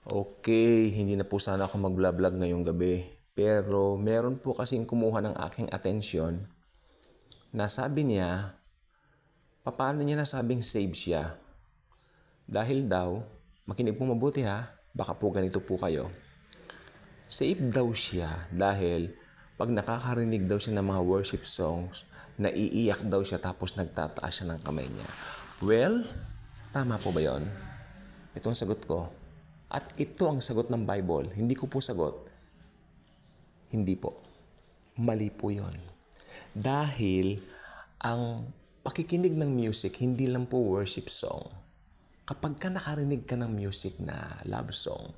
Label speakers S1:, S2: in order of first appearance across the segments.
S1: Okay, hindi na po sana ako mag-vlog ngayong gabi. Pero meron po kasing kumuha ng aking atensyon na sabi niya, paano niya nasabing save siya? Dahil daw, makinig po mabuti ha, baka po ganito po kayo. Save daw siya dahil pag nakakarinig daw siya ng mga worship songs, naiiyak daw siya tapos nagtataas siya ng kamay niya. Well, tama po ba yon? Ito ang sagot ko. At ito ang sagot ng Bible. Hindi ko po sagot. Hindi po. Mali po yon. Dahil ang pakikinig ng music, hindi lang po worship song. Kapag ka nakarinig ka ng music na love song,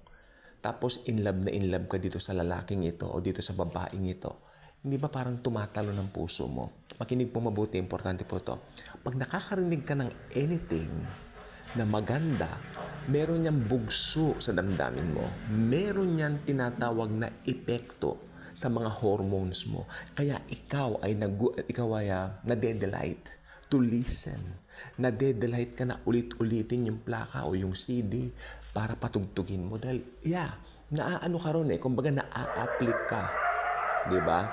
S1: tapos in love ka dito sa lalaking ito o dito sa babaeng ito, hindi ba parang tumatalo ng puso mo? Makinig po mabuti, importante po to. Pag nakakarinig ka ng anything na maganda, meron niyang bugso sa damdamin mo. Meron niyang tinatawag na epekto sa mga hormones mo. Kaya ikaw ay nade-delight to listen. Nade-delight ka na ulit-ulitin yung plaka o yung CD para patugtugin mo. Dahil, naaano ka ron kumbaga naa-apply ka. Diba?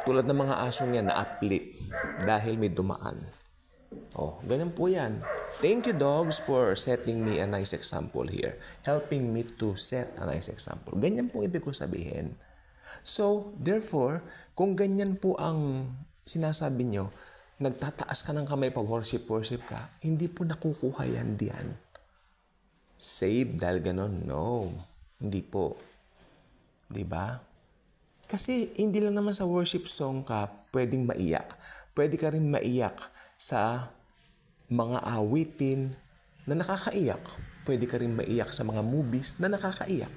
S1: Tulad ng mga asong yan, na-apply dahil may dumaan. Ganyan po yan. Thank you, dogs, for setting me a nice example here. Helping me to set a nice example. Ganyan po ibig ko sabihin. So, therefore, kung ganyan po ang sinasabi nyo, nagtataas ka ng kamay pag worship ka, hindi po nakukuha yan diyan. Save dahil ganon? No. Hindi po. Diba? Kasi hindi lang naman sa worship song ka pwedeng maiyak. Pwede ka rin maiyak sa mga awitin na nakakaiyak. Pwede ka rin maiyak sa mga movies na nakakaiyak.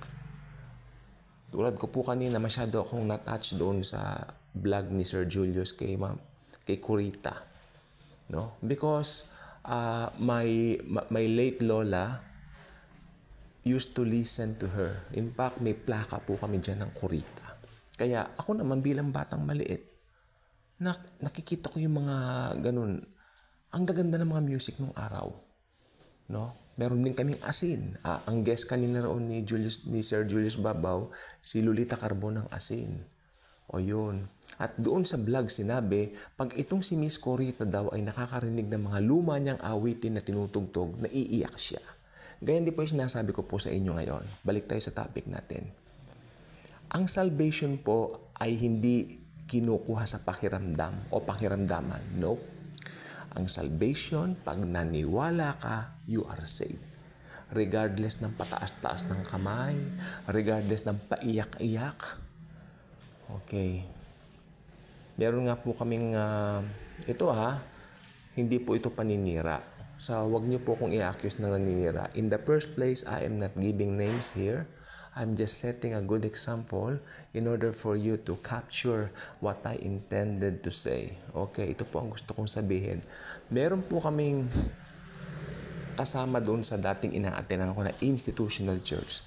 S1: Tulad ko po kanina, masyado akong na-touch doon sa vlog ni Sir Julius kay Kurita. No? Because my late lola used to listen to her. In fact, may plaka po kami dyan ng Kurita. Kaya ako naman bilang batang maliit, nakikita ko yung mga ganun. Ang gaganda ng mga music nung araw. No? Meron din kaming asin. Ang guest kanina roon ni Sir Julius Babaw, si Lolita Carbon ng asin. O yun. At doon sa vlog sinabi, pag itong si Miss Corita daw ay nakakarinig ng mga luma niyang awitin na tinutugtog, naiiyak siya. Ganyan din po yung sinasabi ko po sa inyo ngayon. Balik tayo sa topic natin. Ang salvation po ay hindi kinukuha sa pakiramdam o pakiramdaman. Nope. Ang salvation, pag naniwala ka, you are saved. Regardless ng pataas-taas ng kamay, regardless ng paiyak-iyak. Okay. Meron nga po kaming, hindi po ito paninira. Wag niyo po kung i-accuse na naninira. In the first place, I am not giving names here. I'm just setting a good example in order for you to capture what I intended to say. Okay, ito po ang gusto kong sabihin. Meron po kaming kasama doon sa dating ina-attenan ko na institutional church.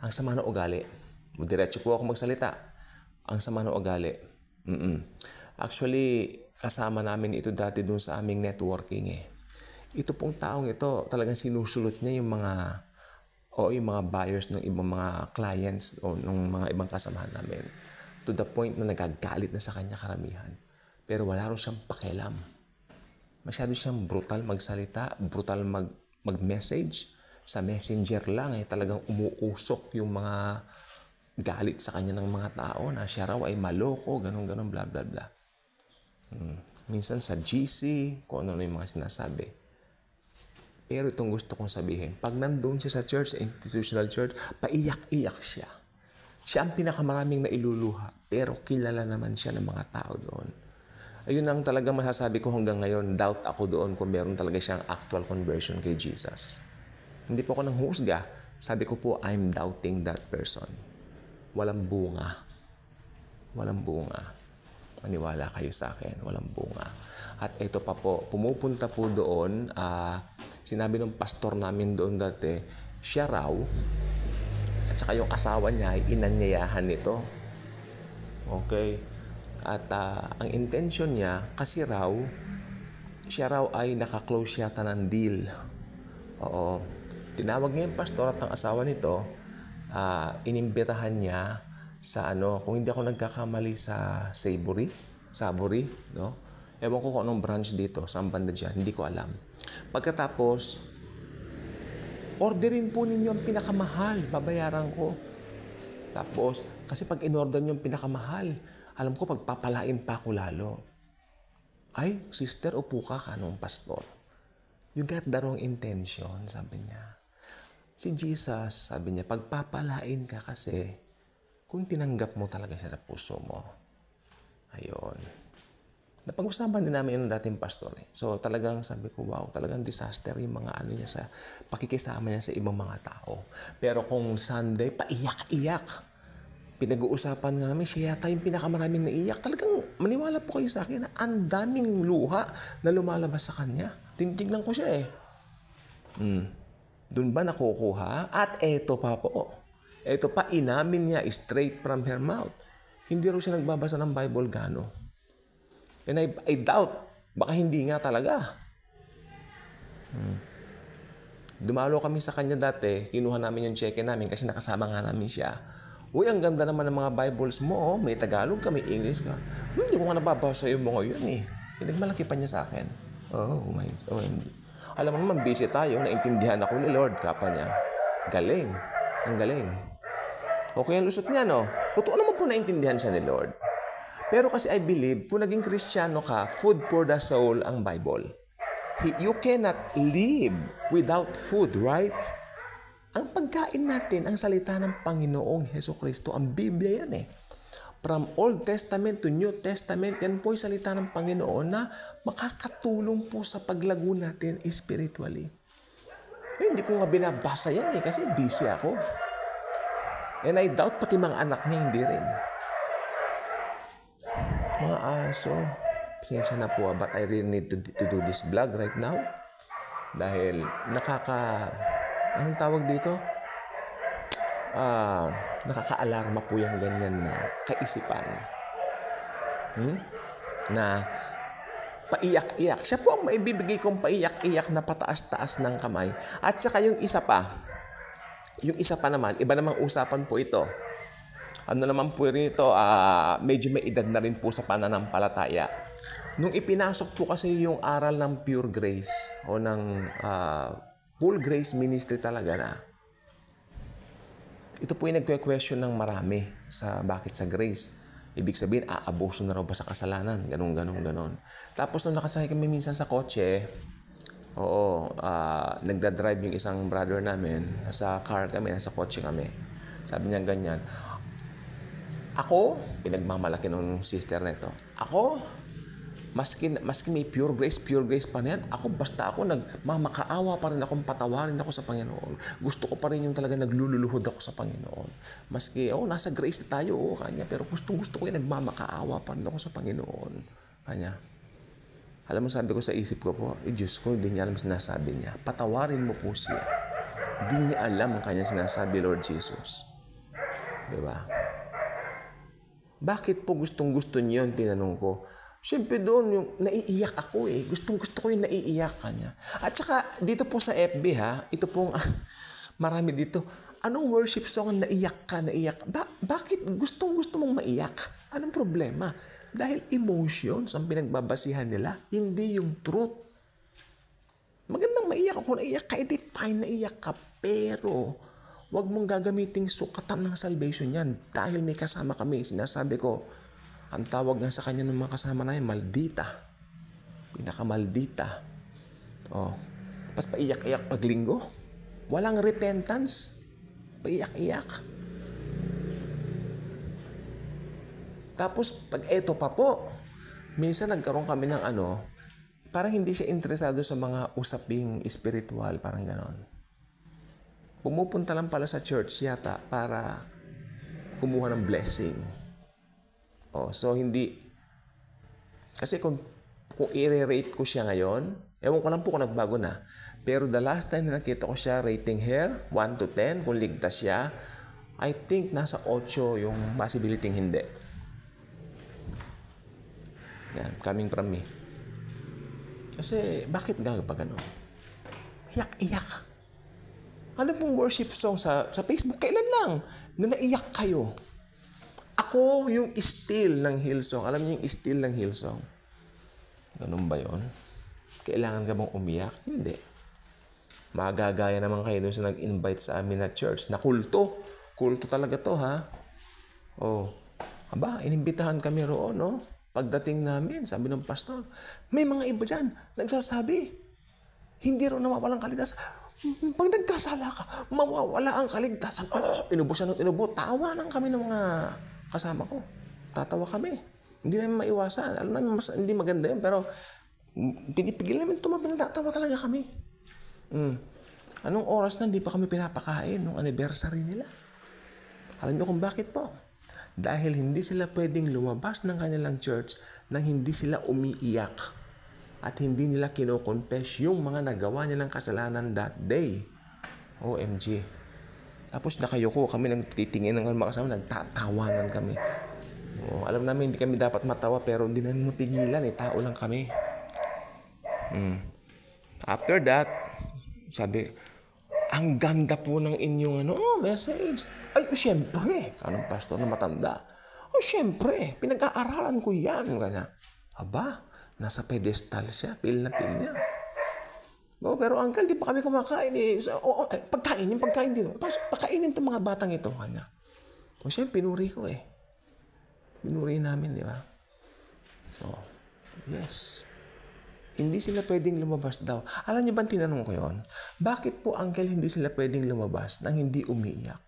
S1: Ang sama ng ugali. Diretso po ako magsalita. Ang sama ng ugali. Actually, kasama namin ito dati doon sa aming networking Ito pong taong ito, talagang sinusulot niya yung mga buyers ng ibang mga clients o ng mga ibang kasamahan namin. To the point na nagagalit na sa kanya karamihan. Pero wala rin siyang pakialam. Masyado siyang brutal magsalita, brutal mag-message. Sa messenger lang talagang umuusok yung mga galit sa kanya ng mga tao na siya raw ay maloko, ganun, bla bla bla. Minsan sa GC, kung ano yung mga sinasabi. Pero itong gusto kong sabihin, pag nandun siya sa church, institutional church, paiyak-iyak siya. Siya ang pinakamaraming nailuluha, pero kilala naman siya ng mga tao doon. Ayun ang talagang masasabi ko hanggang ngayon, doubt ako doon kung meron talaga siyang actual conversion kay Jesus. Hindi po ako nanghusga. Sabi ko po, I'm doubting that person. Walang bunga. Walang bunga. Maniwala kayo sa akin, walang bunga. At ito pa po, pumupunta po doon, sinabi ng pastor namin doon dati, siya raw, at saka yung asawa niya ay inanyayahan nito. Okay? At ang intention niya, kasi raw, siya raw ay nakaklose yata ng deal. Oo. Tinawag niya yung pastor at ang asawa nito inimbitahan niya sa kung hindi ako nagkakamali sa Savory, no? Ewan ko kung anong branch dito, saan banda dyan, hindi ko alam. Pagkatapos, orderin po ninyo ang pinakamahal, babayaran ko. Tapos, kasi pag in-order nyo ang pinakamahal, alam ko pagpapalain pa ako lalo. Ay, sister, upo ka kanong pastor. You got the wrong intention, sabi niya. Si Jesus, sabi niya, pagpapalain ka kasi kung tinanggap mo talaga siya sa puso mo. Ayun. Napag-usapan din namin yung dating pastor. So talagang sabi ko, wow, talagang disaster yung mga niya sa pakikisama niya sa ibang mga tao. Pero kung Sunday, paiyak-iyak. Pinag-uusapan nga namin, siya yata yung pinakamaraming naiyak. Talagang maniwala po kayo sa akin na ang daming luha na lumalabas sa kanya. Tintignan ko siya Doon ba nakukuha? At eto pa po. Eto pa, inamin niya straight from her mouth. Hindi rin siya nagbabasa ng Bible gano. And I doubt, baka hindi nga talaga. Dumalo kami sa kanya dati, kinuha namin yung cheque namin kasi nakasama nga namin siya. Uy, ang ganda naman ng mga Bibles mo, may Tagalog ka, may English ka. Hindi ko nga nababasa yung mga yun Pinagmalaki pa niya sa akin. Alam mo naman, busy tayo, naintindihan ako ni Lord, kapa niya. Galing. Ang galing. Okay ang lusot niya, no? Totoo naman po naintindihan siya ni Lord. Pero kasi I believe, kung naging Kristiyano ka, food for the soul ang Bible. You cannot live without food, right? Ang pagkain natin, ang salita ng Panginoong Hesukristo, ang Biblia yan From Old Testament to New Testament, yan po yung salita ng Panginoon na makakatulong po sa paglago natin spiritually. Hindi ko nga binabasa yan kasi busy ako. And I doubt pati mga anak niya hindi rin. Mga aso, pasensya na po but I really need to do this vlog right now. Dahil anong tawag dito? Nakaka-alarma po yung ganyan na kaisipan. Na paiyak-iyak. Siya po ang maibibigay kong paiyak-iyak na pataas-taas ng kamay. At saka yung isa pa naman, iba namang usapan po ito. Ano naman po rito, medyo may edad na rin po sa pananampalataya. Nung ipinasok po kasi yung aral ng Pure Grace o ng Full Grace Ministry talaga na, ito po yung nagque-question ng marami sa bakit sa grace. Ibig sabihin, aabuso na raw ba sa kasalanan? Ganon. Tapos nung nakasakay kami minsan sa kotse, nagdadrive yung isang brother namin, nasa car kami, nasa kotse kami. Sabi niya ganyan, ako, pinagmamalaki ng sister nito, ako, maski may pure grace pa na yan, basta ako nagmamakaawa pa rin akong patawarin ako sa Panginoon. Gusto ko pa rin yung talaga naglululuhod ako sa Panginoon. Maski, nasa grace na tayo, kanya, pero gusto ko yung nagmamakaawa pa rin ako sa Panginoon. Kanya. Alam mo, sabi ko sa isip ko po, Diyos ko, hindi niya alam sinasabi niya. Patawarin mo po siya. Hindi niya alam ang kanyang sinasabi, Lord Jesus. Diba? Bakit po gustong-gusto niyo yung tinanong ko? Siyempre doon, yung naiiyak ako Gustong-gusto ko yung naiiyak kanya. At saka, dito po sa FB ito pong, marami dito, anong worship song naiyak ka? Bakit gustong-gusto mong maiyak? Anong problema? Dahil emotions ang pinagbabasihan nila, hindi yung truth. Magandang maiyak ako, naiyak ka, fine, naiyak ka, pero wag mong gagamiting sukatan ng salvation yan. Dahil may kasama kami, sinasabi ko, ang tawag nga sa kanya ng mga kasama na yan, maldita. Pinakamaldita. Pas paiyak-iyak paglinggo. Walang repentance. Paiyak-iyak. Tapos, pag eto pa po, minsan nagkaroon kami ng parang hindi siya interesado sa mga usaping spiritual, parang ganon. Pumupunta lang pala sa church yata para kumuha ng blessing. So hindi, kasi kung i-rate ko siya ngayon, ewan ko lang po kung nagbago na, pero the last time na nakita ko siya, rating her, 1 to 10, kung ligtas siya, I think nasa 8 yung possibility hindi. Yan, coming from me. Kasi, bakit nga pa gano'n? Iyak-iyak. Ano pong worship song sa Facebook? Kailan lang na naiyak kayo? Ako yung still ng Hillsong. Alam niyo yung still ng Hillsong? Ganun ba yon? Kailangan ka bang umiyak? Hindi. Magagaya naman kayo dun sa nag-invite sa amin na church na kulto. Kulto talaga to, ha? Oh. Aba, inimbitahan kami roon, no? Pagdating namin, sabi ng pastor, may mga iba dyan, nagsasabi, hindi rin nawawalang kaligtasan. Pag nagkasala ka, mawawala ang kaligtasan. Oh, inubo siya ng inubo. Tawa lang kami ng mga kasama ko. Tatawa kami. Hindi namin maiwasan. Alam namin, hindi maganda yun, pero pinipigil namin tumabi, nagtatawa talaga kami. Anong oras na hindi pa kami pinapakain nung anniversary nila? Alam niyo kung bakit po? Dahil hindi sila pwedeng lumabas ng kanilang church nang hindi sila umiiyak at hindi nila kinoconfess yung mga nagawa nilang kasalanan that day. OMG. Tapos nakayuko kami, nagtitingin ng makasama, nagtatawanan kami. Alam namin hindi kami dapat matawa pero hindi namin mapigilan, tao lang kami. After that, sabi, ang ganda po ng inyong message. Ay, siyempre, anong pastor na matanda? Siyempre, pinag-aaralan ko yan. Kanya, aba, nasa pedestal siya, pil na pil niya. Pero uncle, di pa kami kumakain pagkain dito. Pakainin itong mga batang ito. Kanya. Siyempre, pinuri ko Pinuri namin, di ba? Yes. Hindi sila pwedeng lumabas daw. Alam niyo ba, tinanong ko yon? Bakit po, uncle, hindi sila pwedeng lumabas nang hindi umiiyak?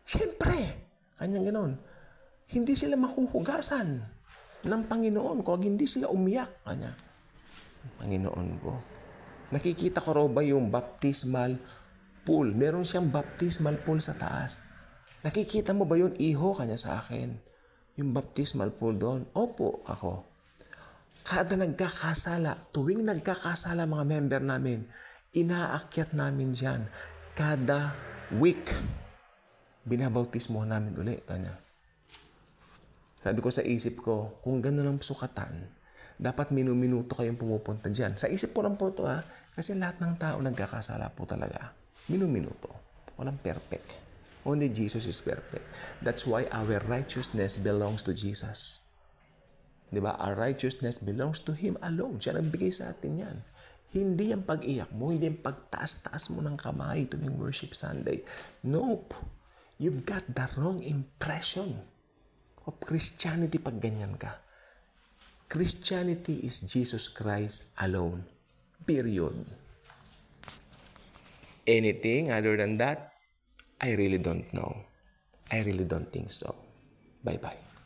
S1: Siyempre, kanyang ganoon. Hindi sila mahuhugasan ng Panginoon kung hindi sila umiyak. Kanya, Panginoon ko. Nakikita ko raw ba yung baptismal pool? Meron siyang baptismal pool sa taas. Nakikita mo ba yun, iho? Kanya sa akin. Yung baptismal pool doon. Opo, ako. Kada nagkakasala, tuwing nagkakasala mga member namin, inaakyat namin dyan. Kada week, binabautismo namin ulit. Sabi ko sa isip ko, kung gano'n ang sukatan, dapat minuminuto kayong pumupunta dyan. Sa isip ko lang po ito, kasi lahat ng tao nagkakasala po talaga. Minuminuto. Walang perfect. Only Jesus is perfect. That's why our righteousness belongs to Jesus. Diba? Our righteousness belongs to Him alone. Siya nagbigay sa atin yan. Hindi yung pag-iyak mo, hindi yung pagtaas-taas mo ng kamay tuwing worship Sunday. Nope. You've got the wrong impression of Christianity pag ganyan ka. Christianity is Jesus Christ alone. Period. Anything other than that, I really don't know. I really don't think so. Bye-bye.